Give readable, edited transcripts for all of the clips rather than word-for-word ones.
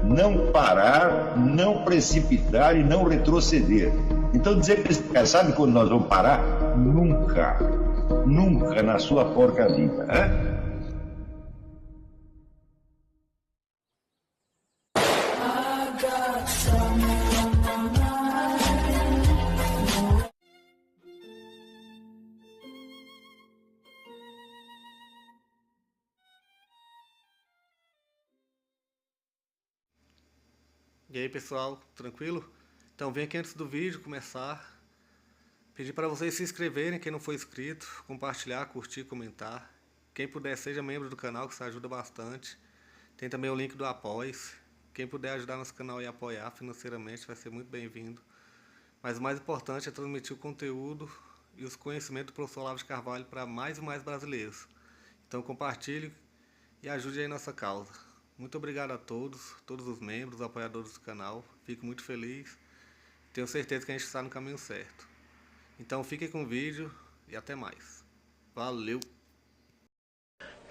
não parar, não precipitar e não retroceder. Então dizer para esse cara, sabe quando nós vamos parar? Nunca. Nunca na sua porca vida. Né? E aí pessoal, tranquilo? Então vem aqui antes do vídeo começar, pedir para vocês se inscreverem, quem não for inscrito, compartilhar, curtir, comentar. Quem puder seja membro do canal, que isso ajuda bastante. Tem também o link do Apoia-se. Quem puder ajudar nosso canal e apoiar financeiramente vai ser muito bem-vindo. Mas o mais importante é transmitir o conteúdo e os conhecimentos do professor Olavo de Carvalho para mais e mais brasileiros. Então compartilhe e ajude aí nossa causa. Muito obrigado a todos os membros, apoiadores do canal. Fico muito feliz. Tenho certeza que a gente está no caminho certo. Então fiquem com o vídeo e até mais. Valeu!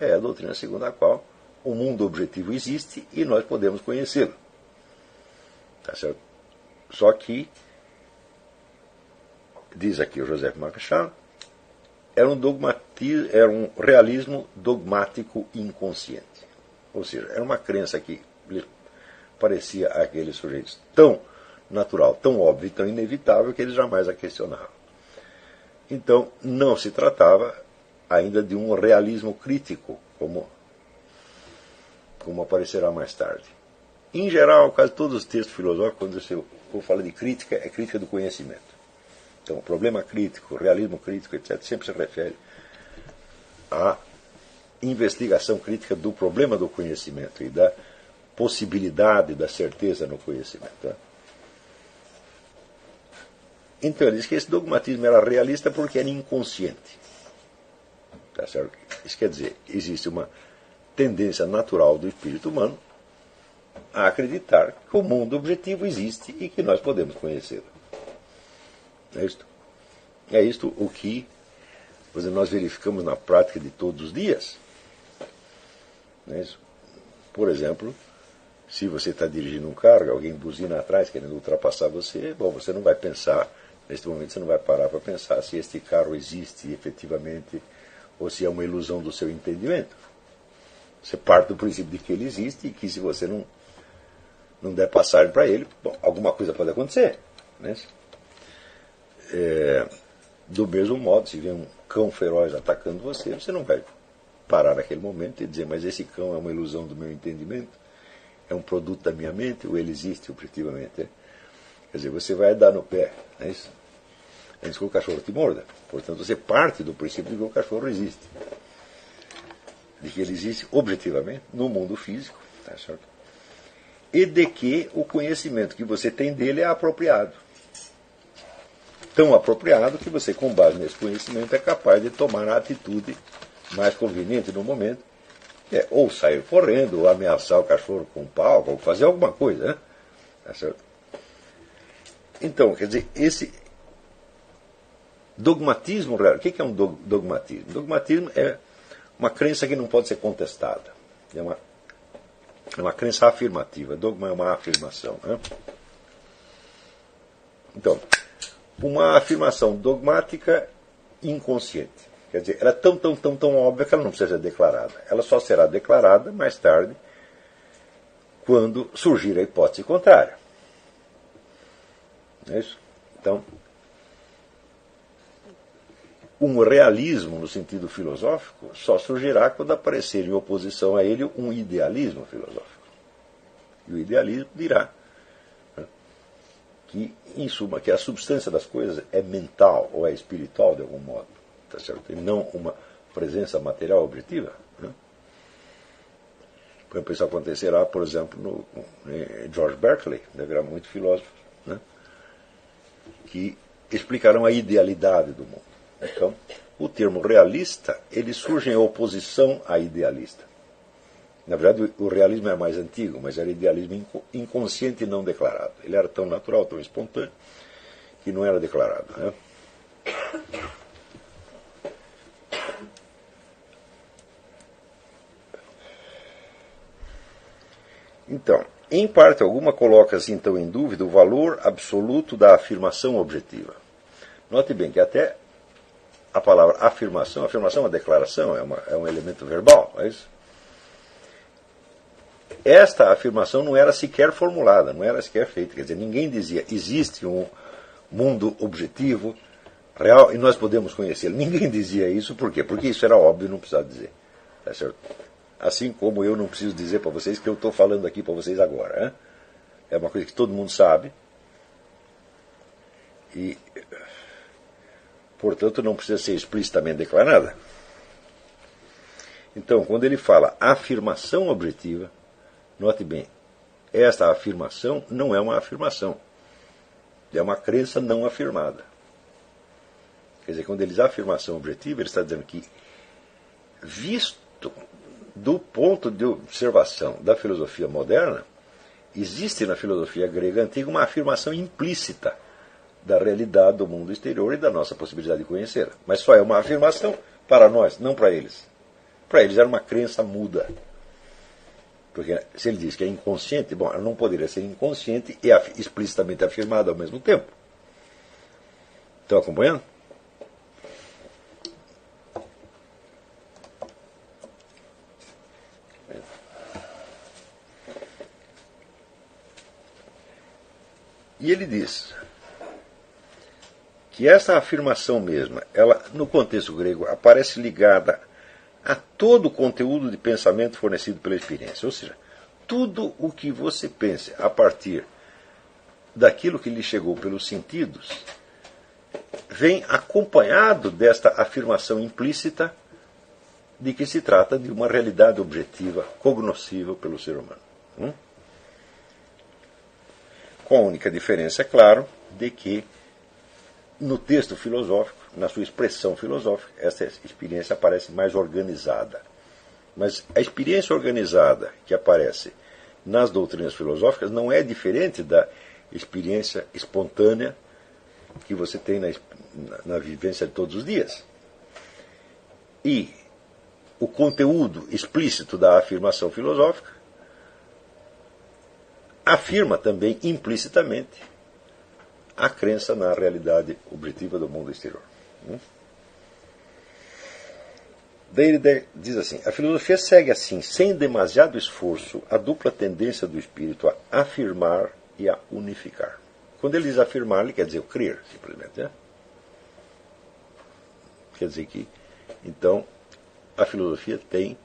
É a doutrina segundo a qual o mundo objetivo existe e nós podemos conhecê-lo. Tá certo? Só que, diz aqui o Joseph Marchand, era um realismo dogmático inconsciente. Ou seja, era uma crença que lhe parecia àqueles sujeitos tão natural, tão óbvio, tão inevitável que eles jamais a questionavam. Então, não se tratava ainda de um realismo crítico, como aparecerá mais tarde. Em geral, quase todos os textos filosóficos, quando você fala de crítica, é crítica do conhecimento. Então, problema crítico, realismo crítico, etc., sempre se refere a investigação crítica do problema do conhecimento e da possibilidade da certeza no conhecimento. Tá? Então ele diz que esse dogmatismo era realista porque era inconsciente. Tá certo? Isso quer dizer, existe uma tendência natural do espírito humano a acreditar que o mundo objetivo existe e que nós podemos conhecê-lo. É isto. É isto o que nós verificamos na prática de todos os dias. Por exemplo, se você está dirigindo um carro, alguém buzina atrás querendo ultrapassar você, bom, você não vai pensar, neste momento você não vai parar para pensar se este carro existe efetivamente ou se é uma ilusão do seu entendimento. Você parte do princípio de que ele existe e que se você não der passagem para ele, bom, alguma coisa pode acontecer. Do mesmo modo, se vem um cão feroz atacando você, você não vai parar naquele momento e dizer, mas esse cão é uma ilusão do meu entendimento, é um produto da minha mente, ou ele existe objetivamente. Quer dizer, você vai dar no pé, não é isso? Antes que o cachorro te morda. Portanto, você parte do princípio de que o cachorro existe. De que ele existe objetivamente no mundo físico, tá certo? E de que o conhecimento que você tem dele é apropriado. Tão apropriado que você, com base nesse conhecimento, é capaz de tomar a atitude mais conveniente no momento, ou sair correndo, ou ameaçar o cachorro com um pau, ou fazer alguma coisa, né? Tá certo? Então, quer dizer, esse dogmatismo real, o que é um dogmatismo? Dogmatismo é uma crença que não pode ser contestada. É uma crença afirmativa. Dogma é uma afirmação. Né? Então, uma afirmação dogmática inconsciente. Quer dizer, ela é tão óbvia que ela não precisa ser declarada. Ela só será declarada mais tarde, quando surgir a hipótese contrária. Não é isso? Então, um realismo, no sentido filosófico, só surgirá quando aparecer em oposição a ele um idealismo filosófico. E o idealismo dirá que, em suma, que a substância das coisas é mental ou é espiritual de algum modo, tá certo? E não uma presença material objetiva. Né? Por exemplo, isso acontecerá, por exemplo, no George Berkeley, haverá muitos filósofos, né, que explicarão a idealidade do mundo. Então, o termo realista, ele surge em oposição a idealista. Na verdade, o realismo é mais antigo, mas era idealismo inconsciente e não declarado. Ele era tão natural, tão espontâneo, que não era declarado. Né? Então, em parte alguma, coloca-se então em dúvida o valor absoluto da afirmação objetiva. Note bem que até a palavra afirmação é uma declaração, é um elemento verbal, é isso? Esta afirmação não era sequer formulada, não era sequer feita. Quer dizer, ninguém dizia, existe um mundo objetivo, real, e nós podemos conhecê-lo. Ninguém dizia isso, por quê? Porque isso era óbvio, não precisava dizer. Tá certo? Assim como eu não preciso dizer para vocês que eu estou falando aqui para vocês agora. Hein? É uma coisa que todo mundo sabe. E, portanto, não precisa ser explicitamente declarada. Então, quando ele fala afirmação objetiva, note bem, esta afirmação não é uma afirmação. É uma crença não afirmada. Quer dizer, quando ele diz afirmação objetiva, ele está dizendo que, visto do ponto de observação da filosofia moderna, existe na filosofia grega antiga uma afirmação implícita da realidade do mundo exterior e da nossa possibilidade de conhecê-la. Mas só é uma afirmação para nós, não para eles. Para eles era uma crença muda. Porque se ele diz que é inconsciente, bom, ela não poderia ser inconsciente e explicitamente afirmada ao mesmo tempo. Estão acompanhando? E ele diz que essa afirmação mesma, ela, no contexto grego, aparece ligada a todo o conteúdo de pensamento fornecido pela experiência. Ou seja, tudo o que você pense a partir daquilo que lhe chegou pelos sentidos vem acompanhado desta afirmação implícita de que se trata de uma realidade objetiva, cognoscível pelo ser humano. Com a única diferença, é claro, de que no texto filosófico, na sua expressão filosófica, essa experiência aparece mais organizada. Mas a experiência organizada que aparece nas doutrinas filosóficas não é diferente da experiência espontânea que você tem na vivência de todos os dias. E o conteúdo explícito da afirmação filosófica afirma também implicitamente a crença na realidade objetiva do mundo exterior. Daí ele diz assim, a filosofia segue assim, sem demasiado esforço, a dupla tendência do espírito a afirmar e a unificar. Quando ele diz afirmar, ele quer dizer o crer, simplesmente. Né? Quer dizer que, então, a filosofia tem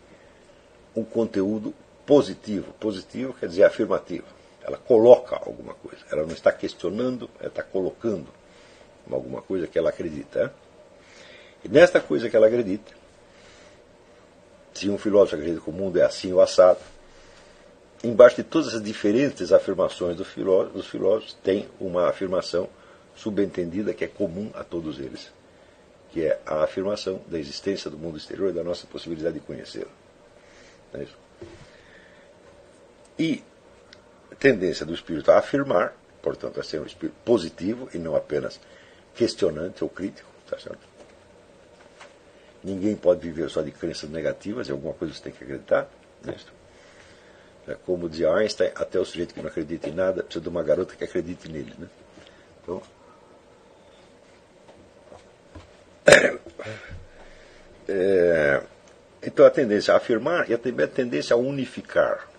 um conteúdo positivo. Positivo quer dizer afirmativo. Ela coloca alguma coisa. Ela não está questionando, ela está colocando alguma coisa que ela acredita. Né? E nesta coisa que ela acredita, se um filósofo acredita que o mundo é assim ou assado, embaixo de todas as diferentes afirmações dos filósofos, tem uma afirmação subentendida que é comum a todos eles, que é a afirmação da existência do mundo exterior e da nossa possibilidade de conhecê-lo. Não é isso? E a tendência do espírito a afirmar, portanto, a ser um espírito positivo e não apenas questionante ou crítico, tá certo? Ninguém pode viver só de crenças negativas, em alguma coisa você tem que acreditar. Né? Como dizia Einstein, até o sujeito que não acredita em nada precisa de uma garota que acredite nele. Né? Então a tendência a afirmar e também a tendência a unificar.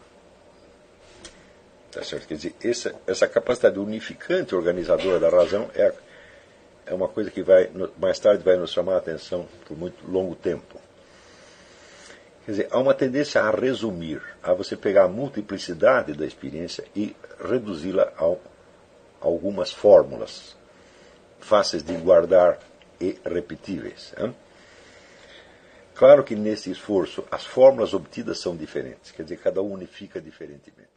Tá certo? Quer dizer, essa capacidade unificante organizadora da razão é uma coisa que mais tarde vai nos chamar a atenção por muito longo tempo. Quer dizer, há uma tendência a resumir, a você pegar a multiplicidade da experiência e reduzi-la a algumas fórmulas fáceis de guardar e repetíveis. Hein? Claro que nesse esforço as fórmulas obtidas são diferentes, quer dizer, cada um unifica diferentemente.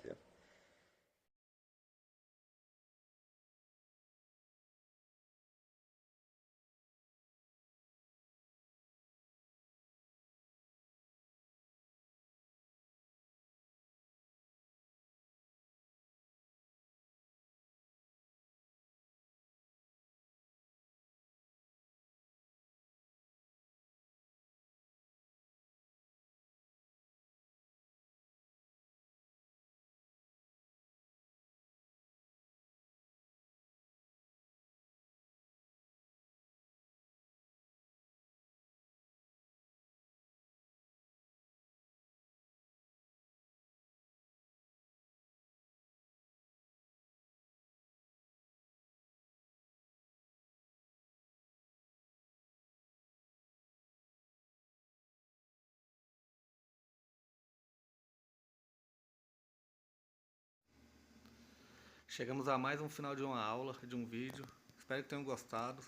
Chegamos a mais um final de uma aula, de um vídeo. Espero que tenham gostado.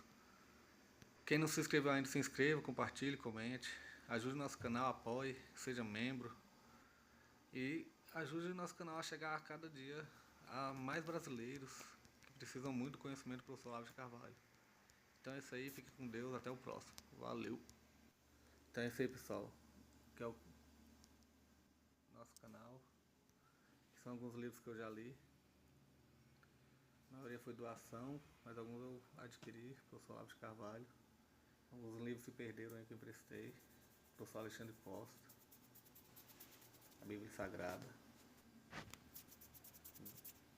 Quem não se inscreveu ainda, se inscreva, compartilhe, comente. Ajude o nosso canal, apoie, seja membro. E ajude o nosso canal a chegar a cada dia a mais brasileiros que precisam muito do conhecimento do professor Olavo de Carvalho. Então é isso aí, fique com Deus, até o próximo. Valeu! Então é isso aí, pessoal, que é o nosso canal, que são alguns livros que eu já li. A maioria foi doação, mas alguns eu adquiri, professor Olavo de Carvalho. Alguns livros se perderam aí que eu emprestei, professor Alexandre Costa, a Bíblia Sagrada,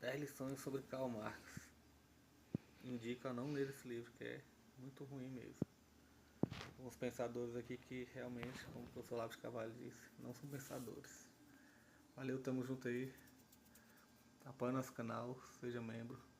10 lições sobre Karl Marx. Indico a não ler esse livro, que é muito ruim mesmo. Alguns pensadores aqui que realmente, como o professor Olavo de Carvalho disse, não são pensadores. Valeu, tamo junto aí. Apoie nosso canal, seja membro.